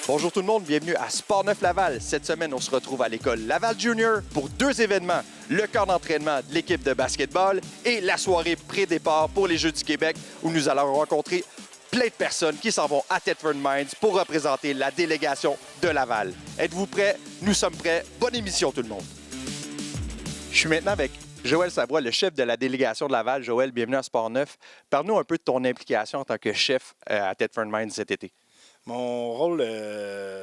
Bonjour tout le monde, bienvenue à Sport 9 Laval. Cette semaine, on se retrouve à l'école Laval Junior pour deux événements, le camp d'entraînement de l'équipe de basketball et la soirée pré-départ pour les Jeux du Québec où nous allons rencontrer plein de personnes qui s'en vont à Thetford Mines pour représenter la délégation de Laval. Êtes-vous prêts? Nous sommes prêts. Bonne émission tout le monde. Je suis maintenant avec Joël Savoie, le chef de la délégation de Laval. Joël, bienvenue à Sport 9. Parle-nous un peu de ton implication en tant que chef à Thetford Mines cet été. Mon rôle,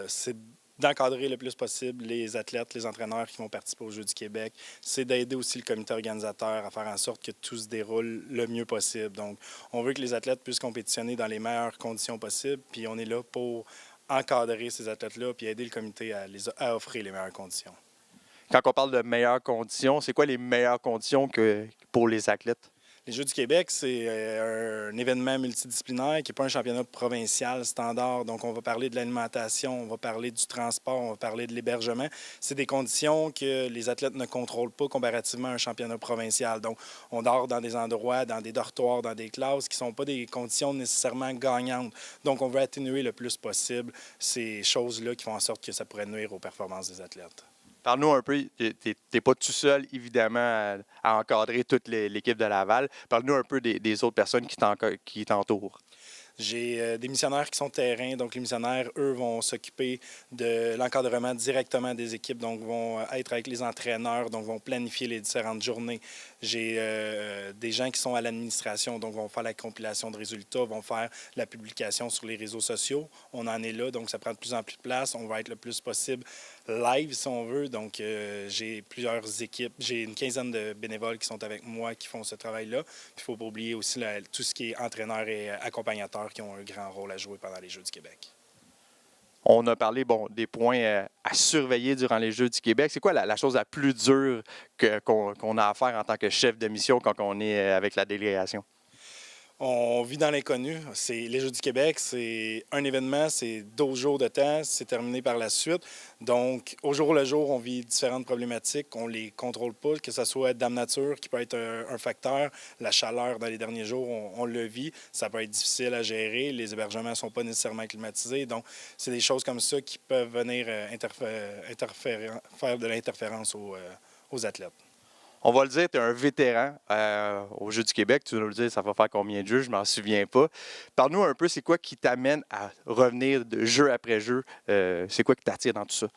c'est d'encadrer le plus possible les athlètes, les entraîneurs qui vont participer aux Jeux du Québec. C'est d'aider aussi le comité organisateur à faire en sorte que tout se déroule le mieux possible. Donc, on veut que les athlètes puissent compétitionner dans les meilleures conditions possibles, puis on est là pour encadrer ces athlètes-là puis aider le comité à offrir les meilleures conditions. Quand on parle de meilleures conditions, c'est quoi les meilleures conditions pour les athlètes? Les Jeux du Québec, c'est un événement multidisciplinaire qui n'est pas un championnat provincial standard. Donc, on va parler de l'alimentation, on va parler du transport, on va parler de l'hébergement. C'est des conditions que les athlètes ne contrôlent pas comparativement à un championnat provincial. Donc, on dort dans des endroits, dans des dortoirs, dans des classes qui ne sont pas des conditions nécessairement gagnantes. Donc, on veut atténuer le plus possible ces choses-là qui font en sorte que ça pourrait nuire aux performances des athlètes. Parle-nous un peu, tu n'es pas tout seul, évidemment, à encadrer toute l'équipe de Laval. Parle-nous un peu des autres personnes qui t'entourent. J'ai des missionnaires qui sont terrain, donc les missionnaires, eux, vont s'occuper de l'encadrement directement des équipes, donc vont être avec les entraîneurs, donc vont planifier les différentes journées. J'ai des gens qui sont à l'administration, donc vont faire la compilation de résultats, vont faire la publication sur les réseaux sociaux. On en est là, donc ça prend de plus en plus de place. On va être le plus possible live, si on veut. Donc, j'ai plusieurs équipes. J'ai une quinzaine de bénévoles qui sont avec moi, qui font ce travail-là. Puis, il ne faut pas oublier aussi tout ce qui est entraîneurs et accompagnateurs qui ont un grand rôle à jouer pendant les Jeux du Québec. On a parlé des points à surveiller durant les Jeux du Québec. C'est quoi la chose la plus dure qu'on a à faire en tant que chef de mission quand on est avec la délégation? On vit dans l'inconnu. Les Jeux du Québec, c'est un événement, c'est 12 jours de temps, c'est terminé par la suite. Donc, au jour le jour, on vit différentes problématiques. On ne les contrôle pas, que ce soit Dame Nature, qui peut être un facteur. La chaleur dans les derniers jours, on le vit. Ça peut être difficile à gérer. Les hébergements ne sont pas nécessairement climatisés. Donc, c'est des choses comme ça qui peuvent venir faire de l'interférence aux athlètes. On va le dire, tu es un vétéran aux Jeux du Québec. Tu vas nous le dire, ça va faire combien de jeux? Je ne m'en souviens pas. Parle-nous un peu, c'est quoi qui t'amène à revenir de jeu après jeu? C'est quoi qui t'attire dans tout ça?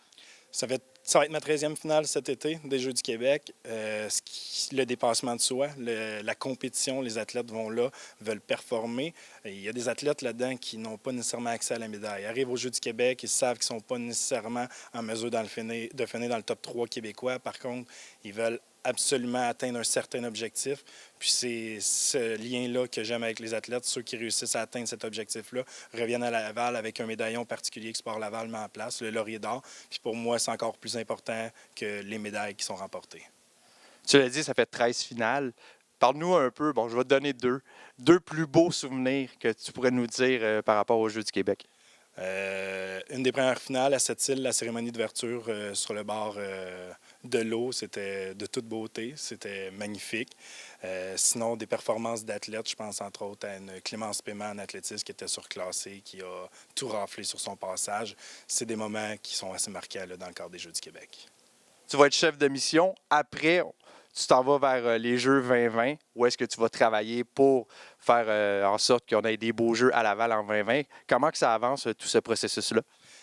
Ça va être ma 13e finale cet été des Jeux du Québec. Le dépassement de soi, la compétition, les athlètes vont là, veulent performer. Il y a des athlètes là-dedans qui n'ont pas nécessairement accès à la médaille. Ils arrivent aux Jeux du Québec, ils savent qu'ils ne sont pas nécessairement en mesure de finir dans le top 3 québécois. Par contre, ils veulent absolument atteindre un certain objectif. Puis c'est ce lien-là que j'aime avec les athlètes. Ceux qui réussissent à atteindre cet objectif-là reviennent à Laval avec un médaillon particulier que Sport Laval met en place, le laurier d'or. Puis pour moi, c'est encore plus important que les médailles qui sont remportées. Tu l'as dit, ça fait 13 finales. Parle-nous un peu, bon, je vais te donner deux plus beaux souvenirs que tu pourrais nous dire par rapport aux Jeux du Québec. Une des premières finales à Sept-Îles, la cérémonie d'ouverture sur le bord de l'eau, c'était de toute beauté, c'était magnifique. Sinon, des performances d'athlètes, je pense entre autres à une Clémence Paiement en athlétisme qui était surclassée, qui a tout raflé sur son passage. C'est des moments qui sont assez marquants là, dans le cadre des Jeux du Québec. Tu vas être chef de mission. Après, tu t'en vas vers les Jeux 2020. Où est-ce que tu vas travailler pour faire en sorte qu'on ait des beaux Jeux à Laval en 2020? Comment que ça avance, tout ce processus-là?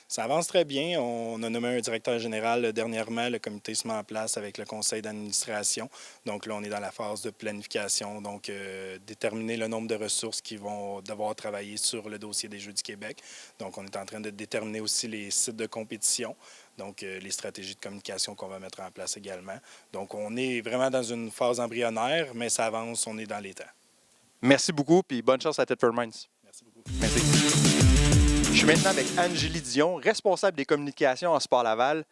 Ça avance très bien. On a nommé un directeur général dernièrement. Le comité se met en place avec le conseil d'administration. Donc là, on est dans la phase de planification. Donc, déterminer le nombre de ressources qui vont devoir travailler sur le dossier des Jeux du Québec. Donc, on est en train de déterminer aussi les sites de compétition. Donc, les stratégies de communication qu'on va mettre en place également. Donc, on est vraiment dans une phase embryonnaire, mais ça avance, on est dans les temps. Merci beaucoup, puis bonne chance à Thetford Mines. Merci beaucoup. Merci. Je suis maintenant avec Angélie Dion, responsable des communications en Sport Laval.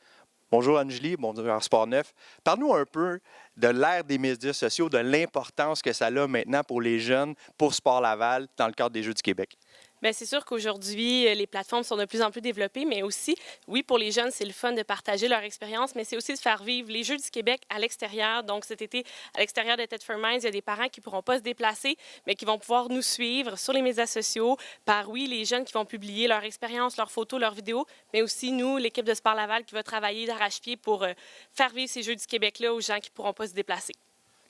Bonjour Angélie, bonjour en Sport 9. Parle-nous un peu de l'ère des médias sociaux, de l'importance que ça a maintenant pour les jeunes, pour Sport Laval, dans le cadre des Jeux du Québec. Bien, c'est sûr qu'aujourd'hui, les plateformes sont de plus en plus développées, mais aussi, oui, pour les jeunes, c'est le fun de partager leur expérience, mais c'est aussi de faire vivre les Jeux du Québec à l'extérieur. Donc, cet été, à l'extérieur de Thetford Mines, il y a des parents qui ne pourront pas se déplacer, mais qui vont pouvoir nous suivre sur les médias sociaux par, oui, les jeunes qui vont publier leur expérience, leurs photos, leurs vidéos, mais aussi nous, l'équipe de Sport Laval, qui va travailler d'arrache-pied pour faire vivre ces Jeux du Québec-là aux gens qui ne pourront pas se déplacer.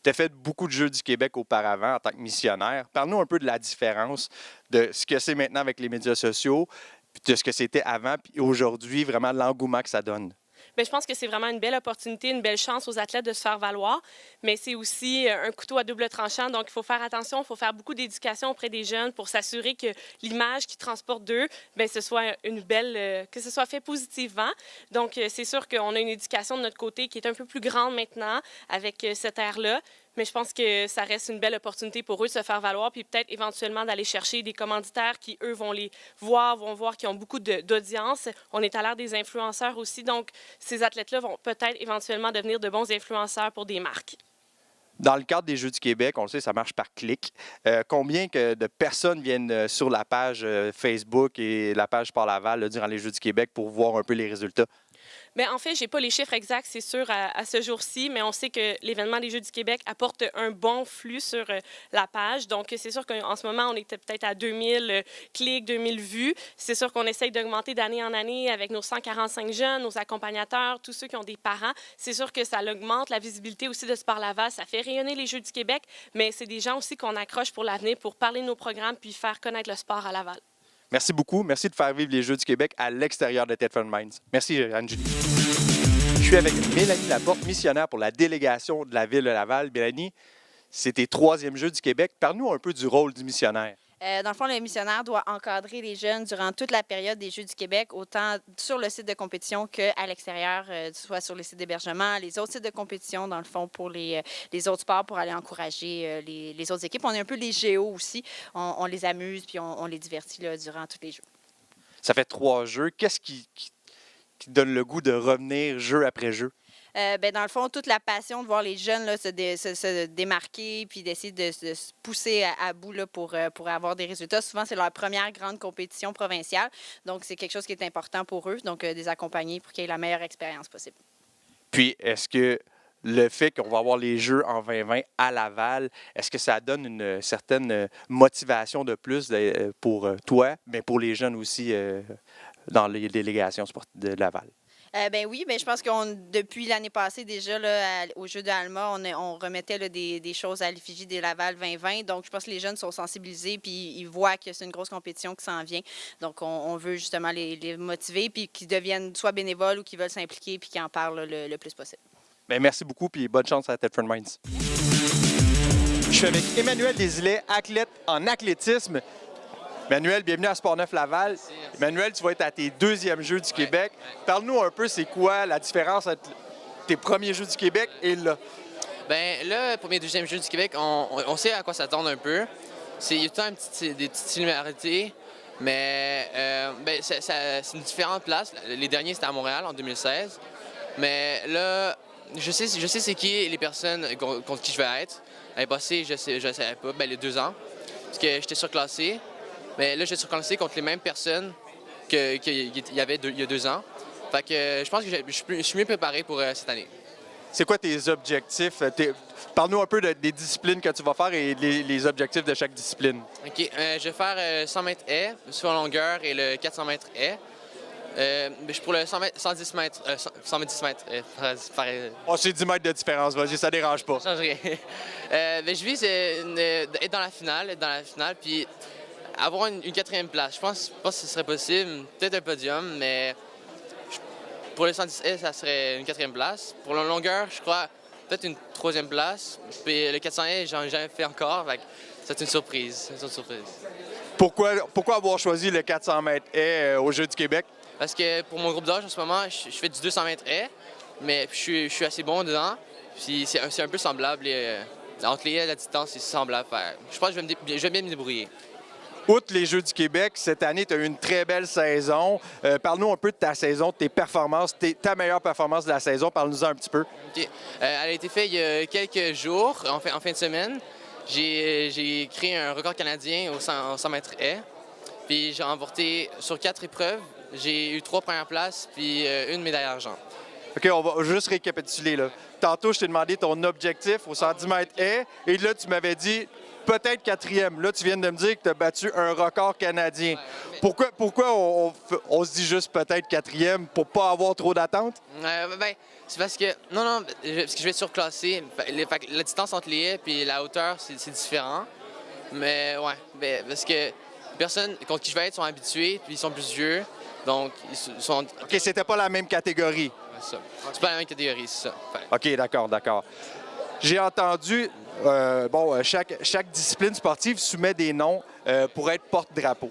Tu as fait beaucoup de Jeux du Québec auparavant en tant que missionnaire. Parle-nous un peu de la différence de ce que c'est maintenant avec les médias sociaux, puis de ce que c'était avant, puis aujourd'hui, vraiment l'engouement que ça donne. Bien, je pense que c'est vraiment une belle opportunité, une belle chance aux athlètes de se faire valoir, mais c'est aussi un couteau à double tranchant. Donc, il faut faire attention, il faut faire beaucoup d'éducation auprès des jeunes pour s'assurer que l'image qu'ils transportent d'eux, bien, ce soit une belle, que ce soit fait positivement. Donc, c'est sûr qu'on a une éducation de notre côté qui est un peu plus grande maintenant avec cette ère-là. Mais je pense que ça reste une belle opportunité pour eux de se faire valoir, puis peut-être éventuellement d'aller chercher des commanditaires qui, eux, vont les voir, vont voir qu'ils ont beaucoup d'audience. On est à l'ère des influenceurs aussi, donc ces athlètes-là vont peut-être éventuellement devenir de bons influenceurs pour des marques. Dans le cadre des Jeux du Québec, on le sait, ça marche par clic. Combien de personnes viennent sur la page Facebook et la page Sport Laval là, durant les Jeux du Québec pour voir un peu les résultats? Bien, en fait, je n'ai pas les chiffres exacts, c'est sûr, à ce jour-ci, mais on sait que l'événement des Jeux du Québec apporte un bon flux sur la page. Donc, c'est sûr qu'en ce moment, on était peut-être à 2000 clics, 2000 vues. C'est sûr qu'on essaye d'augmenter d'année en année avec nos 145 jeunes, nos accompagnateurs, tous ceux qui ont des parents. C'est sûr que ça augmente la visibilité aussi de Sport Laval. Ça fait rayonner les Jeux du Québec, mais c'est des gens aussi qu'on accroche pour l'avenir pour parler de nos programmes puis faire connaître le sport à Laval. Merci beaucoup. Merci de faire vivre les Jeux du Québec à l'extérieur de Thetford Mines. Merci, Anne-Julie. Je suis avec Mélanie Laporte, missionnaire pour la délégation de la Ville de Laval. Mélanie, c'est tes 3e Jeux du Québec. Parle-nous un peu du rôle du missionnaire. Dans le fond, le missionnaire doit encadrer les jeunes durant toute la période des Jeux du Québec, autant sur le site de compétition qu'à l'extérieur, soit sur les sites d'hébergement, les autres sites de compétition, dans le fond, pour les autres sports, pour aller encourager les autres équipes. On est un peu les géos aussi. On les amuse puis on les divertit là, durant tous les Jeux. Ça fait 3 Jeux. Qu'est-ce qui te donne le goût de revenir jeu après jeu? Bien, dans le fond, toute la passion de voir les jeunes là, se démarquer puis d'essayer de se pousser à bout là, pour avoir des résultats. Souvent, c'est leur première grande compétition provinciale. Donc, c'est quelque chose qui est important pour eux. Donc, des accompagner pour qu'ils aient la meilleure expérience possible. Puis, est-ce que le fait qu'on va avoir les Jeux en 2020 à Laval, est-ce que ça donne une certaine motivation de plus pour toi, mais pour les jeunes aussi dans les délégations de Laval? Ben oui, ben je pense qu'on depuis l'année passée déjà là, au Jeu de Alma, on remettait là, des choses à l'effigie des Laval 2020. Donc, je pense que les jeunes sont sensibilisés puis ils voient que c'est une grosse compétition qui s'en vient. Donc, on veut justement les motiver puis qu'ils deviennent soit bénévoles ou qu'ils veulent s'impliquer puis qu'ils en parlent là, le plus possible. Bien, merci beaucoup puis bonne chance à Thetford Mines. Je suis avec Emmanuel Desilets, athlète en athlétisme. Emmanuel, bienvenue à Sport Neuf Laval. Merci. Emmanuel, tu vas être à tes 2e Jeux du Québec. Parle-nous un peu, c'est quoi la différence entre tes premiers Jeux du Québec et là? Bien, là, pour mes 2e Jeux du Québec, on sait à quoi s'attendre un peu. Il y a tout le temps des petites similarités, mais c'est une différente place. Les derniers, c'était à Montréal en 2016. Mais là, je sais c'est qui les personnes contre qui je vais être. L'année passée, je ne savais pas, les 2 ans, parce que j'étais surclassé. Mais là, j'ai surclassé contre les mêmes personnes qu'il y avait il y a 2 ans. Fait que je pense que je suis mieux préparé pour cette année. C'est quoi tes objectifs? Parle-nous un peu des disciplines que tu vas faire et les objectifs de chaque discipline. OK. Je vais faire 100 mètres haies sur la longueur et le 400 mètres haies. Pour le 110 mètres, 110 mètres, Oh, c'est 10 mètres de différence, vas-y, ça dérange pas. Ça change rien. Je vise être dans la finale, puis avoir une 4e place. Je pense pas que ce serait possible. Peut-être un podium, mais pour le 110 haies, ça serait une 4e place. Pour la longueur, je crois peut-être une 3e place. Puis le 400 haies, j'en ai jamais fait encore. C'est une surprise. Pourquoi avoir choisi le 400 mètres haies au Jeux du Québec? Parce que pour mon groupe d'âge, en ce moment, je fais du 200 mètres haies, mais je suis assez bon dedans. Puis c'est un peu semblable. Entre les haies et la distance, c'est semblable. Je pense que je vais bien me débrouiller. Outre les Jeux du Québec, cette année, tu as eu une très belle saison. Parle-nous un peu de ta saison, de tes performances, ta meilleure performance de la saison. Parle-nous-en un petit peu. OK. Elle a été faite il y a quelques jours, en fin de semaine. J'ai créé un record canadien au 100 mètres haies. Puis j'ai remporté sur 4 épreuves. J'ai eu 3 premières places, puis une médaille d'argent. OK, on va juste récapituler, là. Tantôt, je t'ai demandé ton objectif au 110 mètres haies, et là, tu m'avais dit peut-être 4e. Là, tu viens de me dire que tu as battu un record canadien. Pourquoi on se dit juste peut-être 4e pour pas avoir trop d'attentes? C'est parce que... Non, parce que je vais être surclassé. La distance entre les haies et la hauteur, c'est différent. Mais ouais, parce que les personnes contre qui je vais être sont habituées, puis ils sont plus vieux. Donc, ils sont... OK, c'était pas la même catégorie. C'est ça. C'est pas la même catégorie, c'est ça. OK, d'accord. J'ai entendu, chaque discipline sportive soumet des noms pour être porte-drapeau.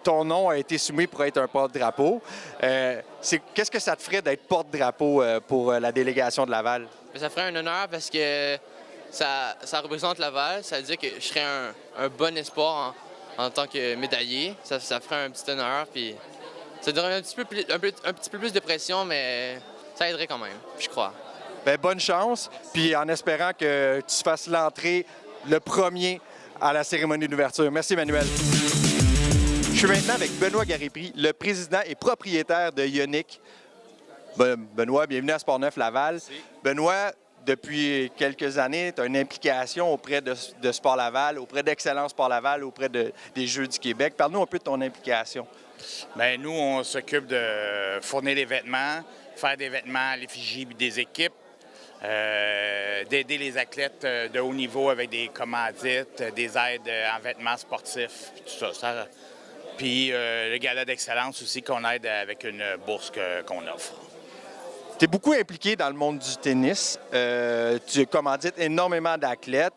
Ton nom a été soumis pour être un porte-drapeau. Qu'est-ce que ça te ferait d'être porte-drapeau pour la délégation de Laval? Ça ferait un honneur parce que ça représente Laval. Ça veut dire que je serais un bon espoir en tant que médaillé. Ça ferait un petit honneur. Puis ça donnerait un petit peu plus de pression, mais ça aiderait quand même, je crois. Bien, bonne chance, puis en espérant que tu fasses l'entrée le premier à la cérémonie d'ouverture. Merci, Emmanuel. Je suis maintenant avec Benoît Garépris, le président et propriétaire de Ioniq. Benoît, bienvenue à Sportneuf Laval. Merci. Benoît, depuis quelques années, tu as une implication auprès de Sport Laval, auprès d'Excellence Sport Laval, auprès des Jeux du Québec. Parle-nous un peu de ton implication. Bien, nous, on s'occupe de fournir les vêtements, faire des vêtements à l'effigie des équipes, d'aider les athlètes de haut niveau avec des commandites, des aides en vêtements sportifs, puis tout ça. Puis le gala d'excellence aussi qu'on aide avec une bourse qu'on offre. Tu es beaucoup impliqué dans le monde du tennis. Tu commandites énormément d'athlètes.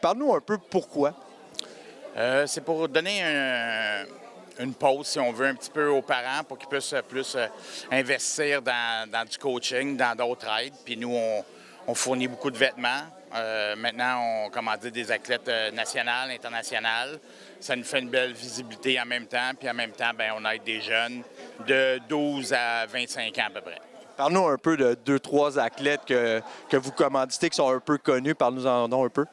Parle-nous un peu pourquoi. C'est pour donner une pause, si on veut, un petit peu aux parents pour qu'ils puissent plus investir dans du coaching, dans d'autres aides. Puis nous, on fournit beaucoup de vêtements. Maintenant, on commandite des athlètes nationales, internationales. Ça nous fait une belle visibilité en même temps. Puis en même temps, bien, on aide des jeunes de 12 à 25 ans à peu près. Parle-nous un peu de 2-3 athlètes que vous commanditez, qui sont un peu connus. Parle-nous-en un peu.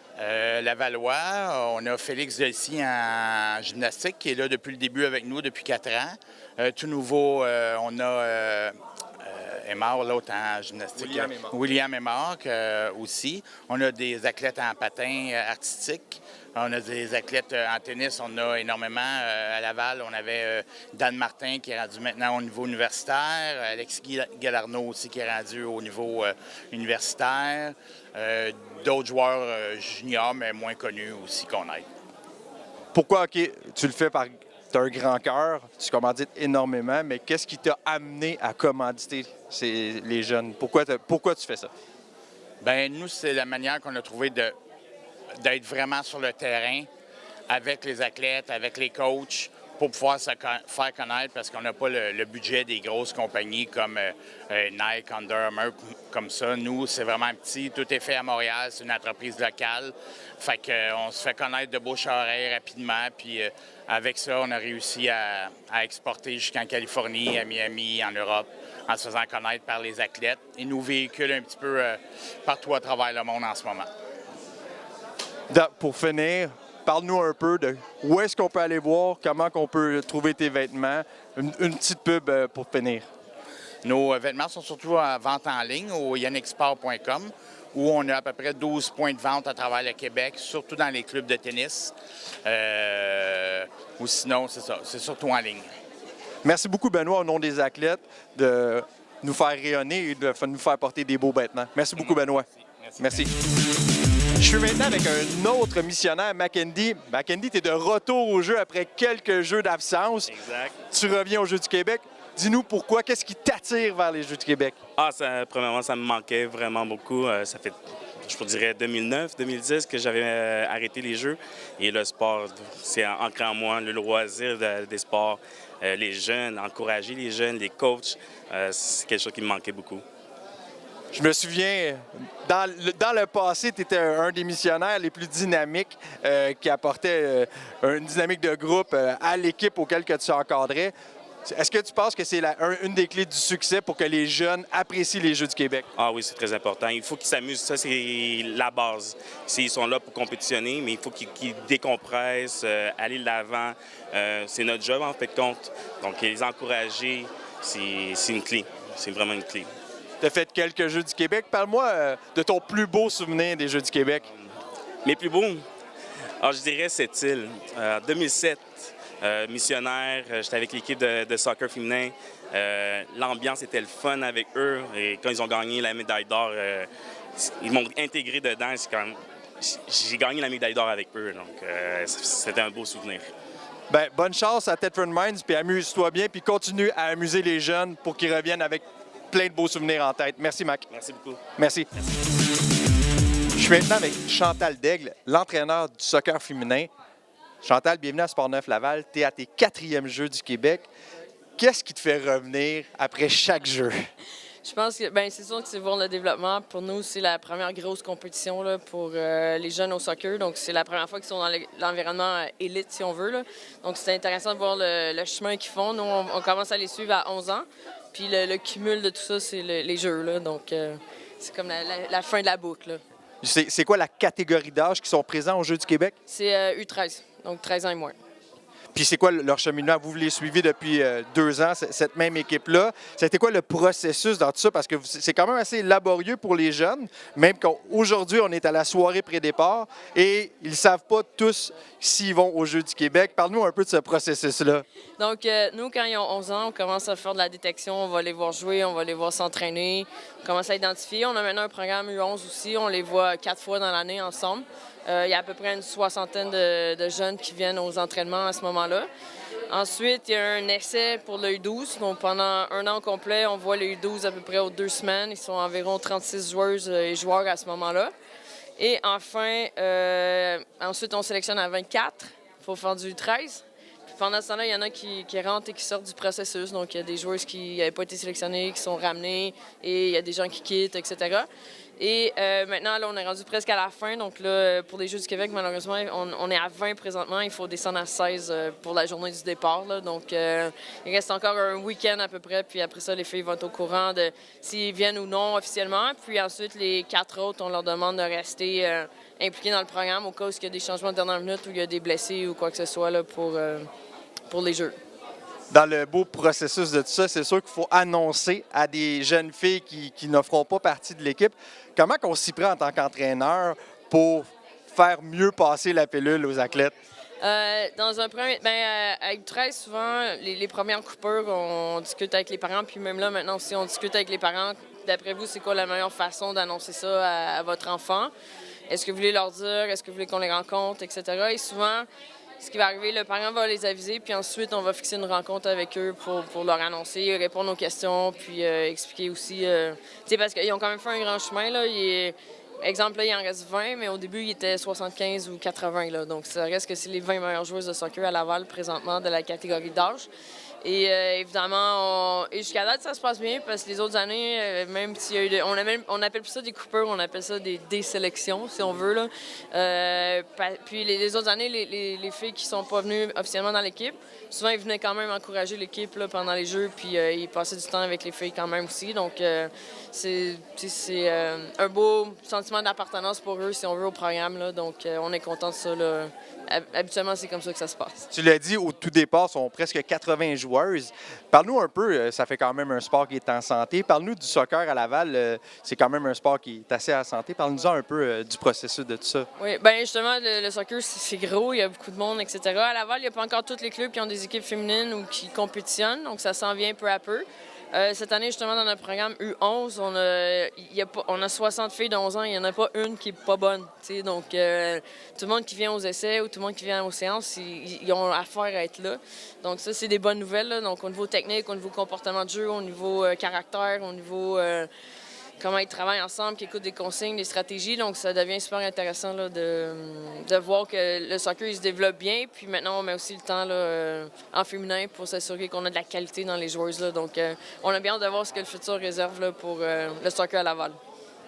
Lavallois, on a Félix Delcy en gymnastique qui est là depuis le début avec nous, depuis 4 ans. Tout nouveau, on a Aymar, l'autre en gymnastique. William Aymar aussi. On a des athlètes en patin artistique. On a des athlètes en tennis, on a énormément. À Laval, on avait Dan Martin qui est rendu maintenant au niveau universitaire, Alexis Galarneau aussi qui est rendu au niveau universitaire, d'autres joueurs juniors, mais moins connus aussi qu'on aide. Pourquoi, OK, tu le fais par... Tu as un grand cœur, tu commandites énormément, mais qu'est-ce qui t'a amené à commanditer les jeunes? Pourquoi tu fais ça? Bien, nous, c'est la manière qu'on a trouvé d'être vraiment sur le terrain avec les athlètes, avec les coachs, pour pouvoir se faire connaître parce qu'on n'a pas le budget des grosses compagnies comme Nike, Under Armour, comme ça. Nous, c'est vraiment petit. Tout est fait à Montréal. C'est une entreprise locale. Fait qu'on se fait connaître de bouche à oreille rapidement. Puis avec ça, on a réussi à exporter jusqu'en Californie, à Miami, en Europe, en se faisant connaître par les athlètes. Et nous véhiculent un petit peu partout à travers le monde en ce moment. Pour finir, parle-nous un peu de où est-ce qu'on peut aller voir, comment qu'on peut trouver tes vêtements. Une petite pub pour finir. Nos vêtements sont surtout en vente en ligne au yoniqsport.com où on a à peu près 12 points de vente à travers le Québec, surtout dans les clubs de tennis. Ou sinon, c'est ça, c'est surtout en ligne. Merci beaucoup, Benoît, au nom des athlètes, de nous faire rayonner et de nous faire porter des beaux vêtements. Merci beaucoup, Benoît. Merci. Je suis maintenant avec un autre missionnaire, Mackendy. Mackendy, tu es de retour au jeu après quelques jeux d'absence. Exact. Tu reviens aux Jeux du Québec. Dis-nous pourquoi, qu'est-ce qui t'attire vers les Jeux du Québec? Premièrement, ça me manquait vraiment beaucoup. Ça fait, je dirais, 2009, 2010 que j'avais arrêté les Jeux. Et le sport, c'est ancré en moi, le loisir des sports, les jeunes, encourager les jeunes, les coachs, c'est quelque chose qui me manquait beaucoup. Je me souviens, dans le passé, tu étais un des missionnaires les plus dynamiques qui apportait une dynamique de groupe à l'équipe auquel que tu encadrais. Est-ce que tu penses que c'est une des clés du succès pour que les jeunes apprécient les Jeux du Québec? Ah oui, c'est très important. Il faut qu'ils s'amusent. Ça, c'est la base. Ils sont là pour compétitionner, mais il faut qu'ils décompressent, aller de l'avant. C'est notre job, en fait, de compte. Donc, les encourager, c'est une clé. C'est vraiment une clé. Tu as fait quelques Jeux du Québec. Parle-moi de ton plus beau souvenir des Jeux du Québec. Mes plus beaux? Alors, je dirais cette île. 2007, missionnaire, j'étais avec l'équipe de soccer féminin. L'ambiance était le fun avec eux. Et quand ils ont gagné la médaille d'or, ils m'ont intégré dedans. J'ai gagné la médaille d'or avec eux. Donc, c'était un beau souvenir. Bien, bonne chance à Thetford Mines, puis amuse-toi bien, puis continue à amuser les jeunes pour qu'ils reviennent avec plein de beaux souvenirs en tête. Merci, Mac. Merci beaucoup. Merci. Je suis maintenant avec Chantal Daigle, l'entraîneur du soccer féminin. Chantal, bienvenue à Sport-Neuf Laval. Tu es à tes 4e Jeux du Québec. Qu'est-ce qui te fait revenir après chaque jeu? Je pense que c'est sûr que c'est voir le développement. Pour nous, c'est la première grosse compétition là, pour les jeunes au soccer. Donc, c'est la première fois qu'ils sont dans l'environnement élite, si on veut. Là. Donc, c'est intéressant de voir le chemin qu'ils font. Nous, on commence à les suivre à 11 ans. Puis le cumul de tout ça, c'est les jeux. Là. Donc, c'est comme la fin de la boucle. Là. C'est quoi la catégorie d'âge qui sont présents aux Jeux du Québec? C'est U13, donc 13 ans et moins. Puis c'est quoi leur cheminement? Vous les suivez depuis 2 ans, cette même équipe-là. Ça a été quoi le processus dans tout ça? Parce que c'est quand même assez laborieux pour les jeunes, même qu'aujourd'hui, on est à la soirée pré-départ et ils ne savent pas tous s'ils vont aux Jeux du Québec. Parle-nous un peu de ce processus-là. Donc, nous, quand ils ont 11 ans, on commence à faire de la détection. On va les voir jouer, on va les voir s'entraîner, on commence à identifier. On a maintenant un programme U11 aussi. On les voit 4 fois dans l'année ensemble. Il y a à peu près une 60aine de jeunes qui viennent aux entraînements à ce moment-là. Ensuite, il y a un essai pour le U12. Donc, pendant 1 an complet, on voit le U12 à peu près aux 2 semaines. Ils sont environ 36 joueuses et joueurs à ce moment-là. Et enfin, ensuite, on sélectionne à 24. Il faut faire du 13. Puis pendant ce temps-là, il y en a qui rentrent et qui sortent du processus. Donc, il y a des joueuses qui n'avaient pas été sélectionnées, qui sont ramenées, et il y a des gens qui quittent, etc. Et maintenant, là, on est rendu presque à la fin. Donc là, pour les Jeux du Québec, malheureusement, on est à 20 présentement. Il faut descendre à 16 pour la journée du départ. Là. Donc, il reste encore un week-end à peu près. Puis après ça, les filles vont être au courant de s'ils viennent ou non officiellement. Puis ensuite, les 4 autres, on leur demande de rester impliqués dans le programme au cas où il y a des changements de dernière minute ou il y a des blessés ou quoi que ce soit là, pour les Jeux. Dans le beau processus de tout ça, c'est sûr qu'il faut annoncer à des jeunes filles qui ne feront pas partie de l'équipe. Comment on s'y prend en tant qu'entraîneur pour faire mieux passer la pilule aux athlètes? Dans un premier... avec 13, souvent, les premières coupures, on discute avec les parents. Puis même là, maintenant aussi, on discute avec les parents. D'après vous, c'est quoi la meilleure façon d'annoncer ça à votre enfant? Est-ce que vous voulez leur dire? Est-ce que vous voulez qu'on les rencontre? Etc. Et souvent... Ce qui va arriver, le parent va les aviser, puis ensuite, on va fixer une rencontre avec eux pour leur annoncer, répondre aux questions, puis expliquer aussi... parce qu'ils ont quand même fait un grand chemin, là. Exemple, là, il en reste 20, mais au début, il était 75 ou 80, là. Donc, ça reste que c'est les 20 meilleures joueuses de soccer à Laval, présentement, de la catégorie d'âge. Et évidemment, et jusqu'à date, ça se passe bien parce que les autres années, même s'il y a eu on appelle plus ça des coupures, on appelle ça des désélections, si on veut. Là. Puis les autres années, les filles qui sont pas venues officiellement dans l'équipe, souvent, ils venaient quand même encourager l'équipe là, pendant les Jeux, puis ils passaient du temps avec les filles quand même aussi. Donc, c'est un beau sentiment d'appartenance pour eux, si on veut, au programme. Là. Donc, on est content de ça. Là. Habituellement, c'est comme ça que ça se passe. Tu l'as dit, au tout départ, sont presque 80 joueuses. Parle-nous un peu, ça fait quand même un sport qui est en santé. Parle-nous du soccer à Laval, c'est quand même un sport qui est assez en santé. Parle-nous un peu du processus de tout ça. Oui, bien justement, le soccer, c'est gros, il y a beaucoup de monde, etc. À Laval, il n'y a pas encore tous les clubs qui ont des équipes féminines ou qui compétitionnent, donc ça s'en vient peu à peu. Cette année, justement, dans notre programme U11, on a 60 filles de 11 ans, il n'y en a pas une qui n'est pas bonne. T'sais. Donc, tout le monde qui vient aux essais ou tout le monde qui vient aux séances, ils ont affaire à être là. Donc, ça, c'est des bonnes nouvelles. Là. Donc, au niveau technique, au niveau comportement de jeu, au niveau caractère, au niveau comment ils travaillent ensemble, qu'ils écoutent des consignes, des stratégies. Donc, ça devient super intéressant là, de voir que le soccer, il se développe bien. Puis maintenant, on met aussi le temps là, en féminin pour s'assurer qu'on a de la qualité dans les joueuses. Là. Donc, on a bien hâte de voir ce que le futur réserve là, pour le soccer à Laval.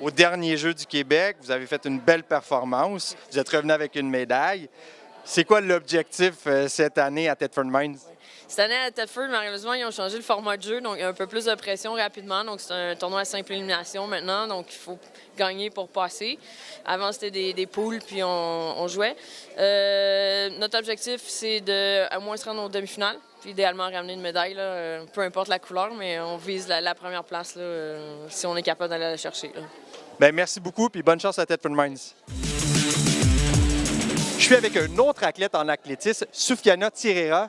Au dernier Jeu du Québec, vous avez fait une belle performance. Vous êtes revenu avec une médaille. C'est quoi l'objectif cette année à Thetford Mines? Cette année, à Thetford, malheureusement, ils ont changé le format de jeu, donc il y a un peu plus de pression rapidement. Donc, c'est un tournoi à simple élimination maintenant, donc il faut gagner pour passer. Avant, c'était des poules, puis on jouait. Notre objectif, c'est de à moins se rendre aux demi-finales, puis idéalement ramener une médaille, là, peu importe la couleur, mais on vise la première place là, si on est capable d'aller la chercher. Là. Bien, merci beaucoup, puis bonne chance à Thetford Mines. Je suis avec un autre athlète en athlétisme, Soufiana Tirera,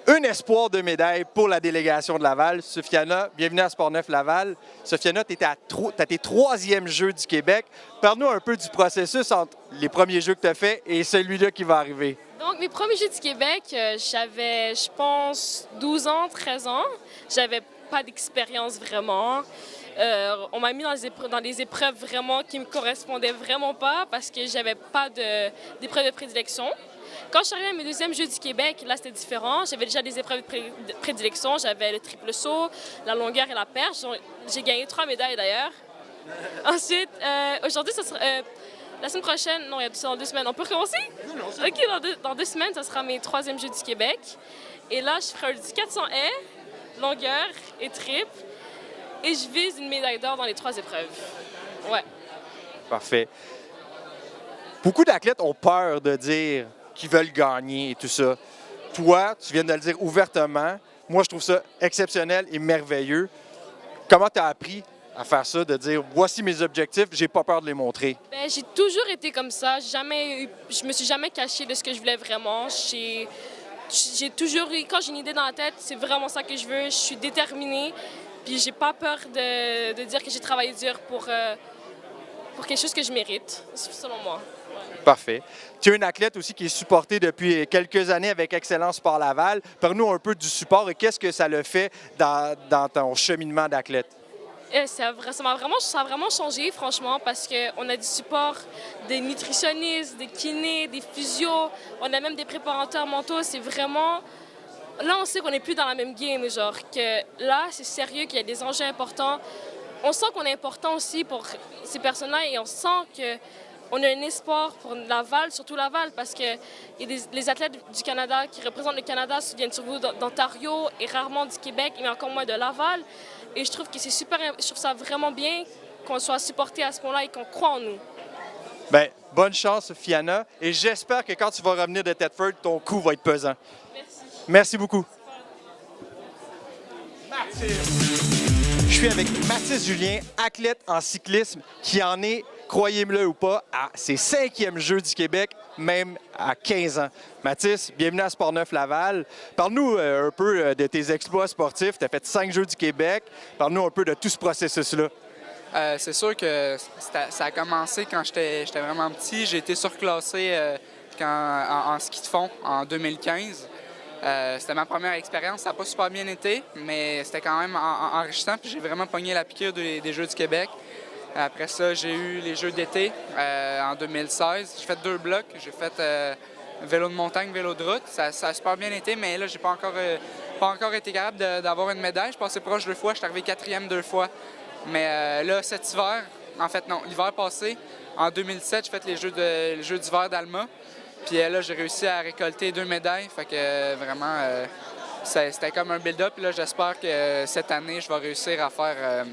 un espoir de médaille pour la délégation de Laval. Soufiana, bienvenue à Sportneuf Laval. Soufiana, tu as tes 3e Jeux du Québec. Parle-nous un peu du processus entre les premiers Jeux que tu as faits et celui-là qui va arriver. Donc, mes premiers Jeux du Québec, j'avais, je pense, 12 ans, 13 ans. J'avais pas d'expérience vraiment. On m'a mis dans des épreuves vraiment qui me correspondaient vraiment pas parce que j'avais pas d'épreuve de prédilection. Quand je suis arrivée à mes 2e Jeux du Québec, là, c'était différent. J'avais déjà des épreuves de prédilection. J'avais le triple saut, la longueur et la perche. J'ai gagné 3 médailles, d'ailleurs. Ensuite, aujourd'hui, ça sera... la semaine prochaine, non, c'est dans 2 semaines. On peut recommencer? Non, OK, dans 2 semaines, ça sera mes 3e Jeux du Québec. Et là, je ferai du 400 haies, longueur et triple. Et je vise une médaille d'or dans les 3 épreuves. Ouais. Parfait. Beaucoup d'athlètes ont peur de dire qu'ils veulent gagner et tout ça. Toi, tu viens de le dire ouvertement. Moi, je trouve ça exceptionnel et merveilleux. Comment tu as appris à faire ça, de dire « Voici mes objectifs, j'ai pas peur de les montrer ». Bien, j'ai toujours été comme ça. Je me suis jamais cachée de ce que je voulais vraiment. J'ai toujours eu, quand j'ai une idée dans la tête, c'est vraiment ça que je veux. Je suis déterminée. Puis j'ai pas peur de dire que j'ai travaillé dur pour quelque chose que je mérite, selon moi. Ouais. Parfait. Tu es un athlète aussi qui est supporté depuis quelques années avec Excellence Sport Laval. Parle-nous un peu du support et qu'est-ce que ça le fait dans ton cheminement d'athlète? Ça a vraiment changé, franchement, parce qu'on a du support des nutritionnistes, des kinés, des physios, on a même des préparateurs mentaux. C'est vraiment... Là, on sait qu'on n'est plus dans la même game, genre que là, c'est sérieux, qu'il y a des enjeux importants. On sent qu'on est important aussi pour ces personnes-là et on sent qu'on a un espoir pour Laval, surtout Laval, parce que les athlètes du Canada qui représentent le Canada viennent surtout d'Ontario et rarement du Québec, mais encore moins de Laval. Et je trouve que c'est super, je trouve ça vraiment bien qu'on soit supporté à ce point-là et qu'on croit en nous. Bien, bonne chance, Fiana. Et j'espère que quand tu vas revenir de Thetford, ton coup va être pesant. Merci. Merci beaucoup. Je suis avec Mathis Julien, athlète en cyclisme, qui en est, croyez-le ou pas, à ses 5e Jeux du Québec, même à 15 ans. Mathis, bienvenue à Sportneuf Laval. Parle-nous un peu de tes exploits sportifs. Tu as fait 5 Jeux du Québec. Parle-nous un peu de tout ce processus-là. C'est sûr que ça a commencé quand j'étais vraiment petit. J'ai été surclassé en ski de fond en 2015. C'était ma première expérience. Ça n'a pas super bien été, mais c'était quand même enrichissant. Puis j'ai vraiment pogné la piqûre des Jeux du Québec. Après ça, j'ai eu les Jeux d'été en 2016. J'ai fait 2 blocs. J'ai fait vélo de montagne, vélo de route. Ça a super bien été, mais là, j'ai pas encore été capable d'avoir une médaille. Je suis passé proche 2 fois. Je suis arrivé 4e 2 fois. Mais là, cet hiver, en fait, non, l'hiver passé, en 2007, j'ai fait les Jeux d'hiver d'Alma. Puis là, j'ai réussi à récolter 2 médailles. Fait que vraiment, c'était comme un build-up. Là, j'espère que cette année, je vais réussir à faire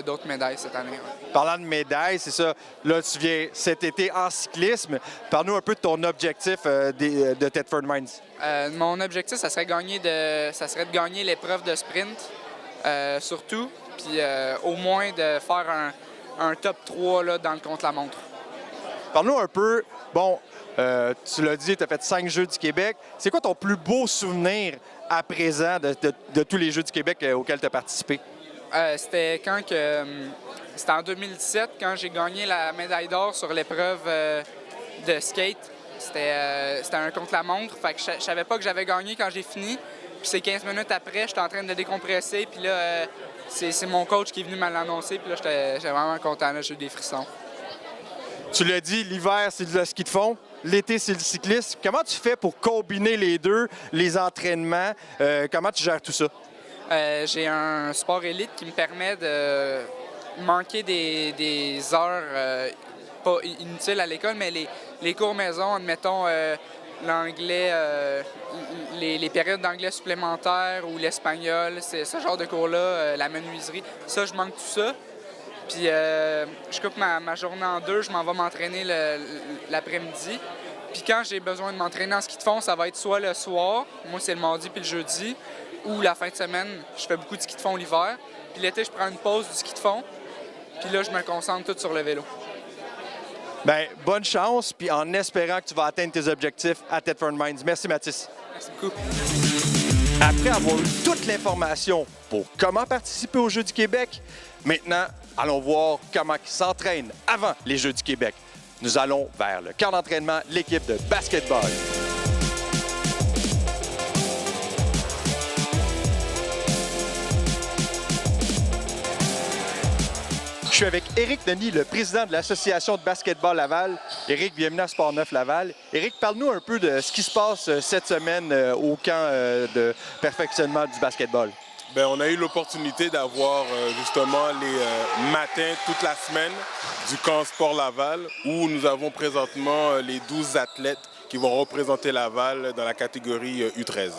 d'autres médailles cette année. Ouais. Parlant de médailles, c'est ça. Là, tu viens cet été en cyclisme. Parle-nous un peu de ton objectif de Thetford Mines. Mon objectif, ça serait de gagner l'épreuve de sprint, surtout. Puis au moins de faire un top 3 là, dans le contre-la-montre. Parle-nous un peu, tu l'as dit, tu as fait 5 Jeux du Québec. C'est quoi ton plus beau souvenir à présent de tous les Jeux du Québec auxquels tu as participé? C'était en 2017, quand j'ai gagné la médaille d'or sur l'épreuve de skate. C'était un contre-la-montre. Fait que je savais pas que j'avais gagné quand j'ai fini. Puis c'est 15 minutes après, j'étais en train de décompresser. Puis là, c'est mon coach qui est venu me l'annoncer. Puis là, j'étais vraiment content. J'ai eu des frissons. Tu l'as dit, l'hiver, c'est le ski de fond. L'été, c'est le cyclisme. Comment tu fais pour combiner les deux, les entraînements? Comment tu gères tout ça? J'ai un sport élite qui me permet de manquer des heures pas inutiles à l'école, mais les cours maison, admettons l'anglais, les périodes d'anglais supplémentaires ou l'espagnol, c'est ce genre de cours-là, la menuiserie. Ça, je manque tout ça. Puis je coupe ma journée en deux, je m'en vais m'entraîner l'après-midi. Puis quand j'ai besoin de m'entraîner en ski de fond, ça va être soit le soir, moi c'est le mardi puis le jeudi, ou la fin de semaine, je fais beaucoup de ski de fond l'hiver. Puis l'été, je prends une pause du ski de fond. Puis là, je me concentre tout sur le vélo. Bien, bonne chance, puis en espérant que tu vas atteindre tes objectifs à Thetford Mines. Merci, Mathis. Merci beaucoup. Après avoir eu toute l'information pour comment participer aux Jeux du Québec, maintenant, allons voir comment ils s'entraînent avant les Jeux du Québec. Nous allons vers le camp d'entraînement de l'équipe de basketball. Je suis avec Éric Denis, le président de l'Association de basketball Laval. Éric, bienvenue à Sport Neuf Laval. Éric, parle-nous un peu de ce qui se passe cette semaine au camp de perfectionnement du basketball. Bien, on a eu l'opportunité d'avoir justement les matins toute la semaine du camp Sport Laval où nous avons présentement les 12 athlètes qui vont représenter Laval dans la catégorie U13.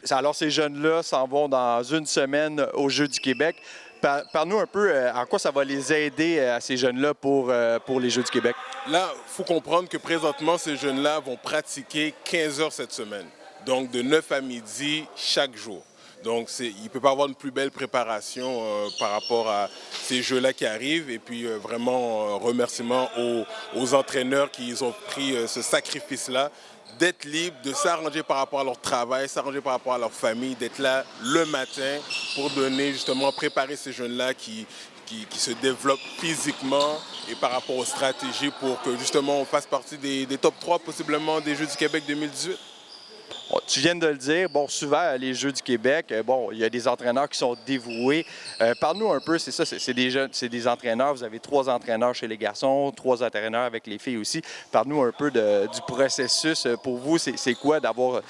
Alors, ces jeunes-là s'en vont dans une semaine aux Jeux du Québec. Parle-nous un peu en quoi ça va les aider à ces jeunes-là pour les Jeux du Québec. Là, il faut comprendre que présentement, ces jeunes-là vont pratiquer 15 heures cette semaine. Donc, de 9 à midi chaque jour. Donc, il ne peut pas avoir une plus belle préparation par rapport à ces jeux-là qui arrivent. Et puis, vraiment, remerciement aux entraîneurs qui ont pris ce sacrifice-là d'être libres, de s'arranger par rapport à leur travail, s'arranger par rapport à leur famille, d'être là le matin pour donner, justement, préparer ces jeunes-là qui se développent physiquement et par rapport aux stratégies pour que, justement, on fasse partie des top 3, possiblement, des Jeux du Québec 2018. Bon, tu viens de le dire, bon, souvent, les Jeux du Québec, bon, il y a des entraîneurs qui sont dévoués. Parle-nous un peu, c'est ça, c'est des jeunes, c'est des entraîneurs. Vous avez 3 entraîneurs chez les garçons, 3 entraîneurs avec les filles aussi. Parle-nous un peu du processus. Pour vous, c'est quoi d'avoir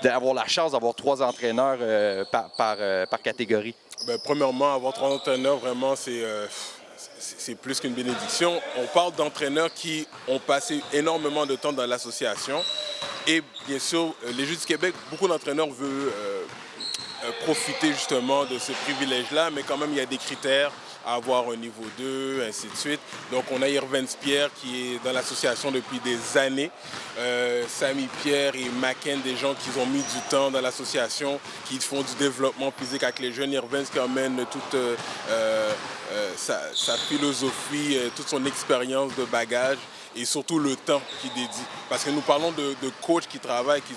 la chance d'avoir 3 entraîneurs par catégorie? Bien, premièrement, avoir 3 entraîneurs, vraiment, c'est plus qu'une bénédiction. On parle d'entraîneurs qui ont passé énormément de temps dans l'association. Et bien sûr, les Jeux du Québec, beaucoup d'entraîneurs veulent profiter justement de ce privilège-là, mais quand même, il y a des critères à avoir un niveau 2, ainsi de suite. Donc, on a Irvens Pierre qui est dans l'association depuis des années. Samy Pierre et Macken, des gens qui ont mis du temps dans l'association, qui font du développement physique avec les jeunes. Irvens qui emmène toute sa philosophie, toute son expérience de bagage et surtout le temps qu'il dédie. Parce que nous parlons de coachs qui travaillent, qui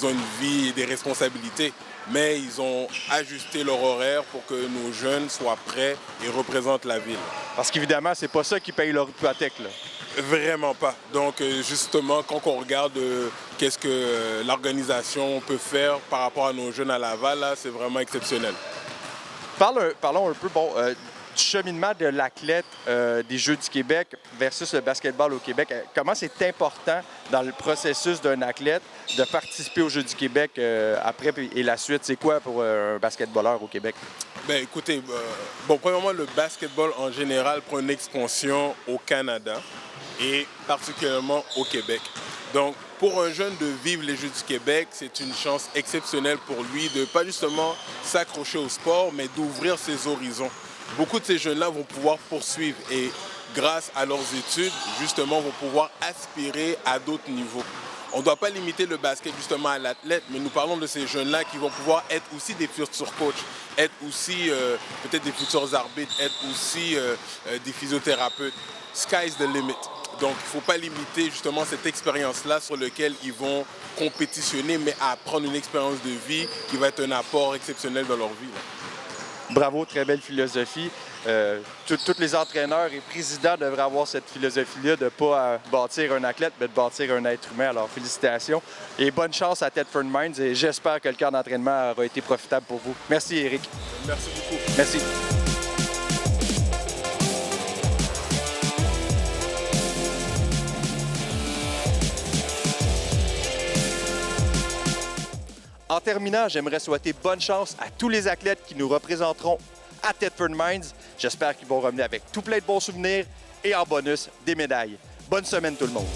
ont une vie et des responsabilités, mais ils ont ajusté leur horaire pour que nos jeunes soient prêts et représentent la ville. Parce qu'évidemment, c'est pas ça qui paye leur hypothèque, là. Vraiment pas. Donc, justement, quand on regarde qu'est-ce que l'organisation peut faire par rapport à nos jeunes à Laval, là, c'est vraiment exceptionnel. Parlons un peu, du cheminement de l'athlète des Jeux du Québec versus le basketball au Québec. Comment c'est important dans le processus d'un athlète de participer aux Jeux du Québec après et la suite? C'est quoi pour un basketballeur au Québec? Bien, écoutez, premièrement, le basketball en général prend une expansion au Canada et particulièrement au Québec. Donc, pour un jeune de vivre les Jeux du Québec, c'est une chance exceptionnelle pour lui de pas justement s'accrocher au sport, mais d'ouvrir ses horizons. Beaucoup de ces jeunes-là vont pouvoir poursuivre et grâce à leurs études, justement, vont pouvoir aspirer à d'autres niveaux. On ne doit pas limiter le basket justement à l'athlète, mais nous parlons de ces jeunes-là qui vont pouvoir être aussi des futurs coachs, être aussi peut-être des futurs arbitres, être aussi des physiothérapeutes. Sky's the limit. Donc, il ne faut pas limiter justement cette expérience-là sur laquelle ils vont compétitionner, mais apprendre une expérience de vie qui va être un apport exceptionnel dans leur vie. Bravo, très belle philosophie. Tous les entraîneurs et présidents devraient avoir cette philosophie-là de ne pas bâtir un athlète, mais de bâtir un être humain. Alors, félicitations et bonne chance à Thetford Mines et j'espère que le camp d'entraînement aura été profitable pour vous. Merci, Éric. Merci beaucoup. Merci. En terminant, j'aimerais souhaiter bonne chance à tous les athlètes qui nous représenteront à Thetford Mines. J'espère qu'ils vont revenir avec tout plein de bons souvenirs et en bonus, des médailles. Bonne semaine tout le monde!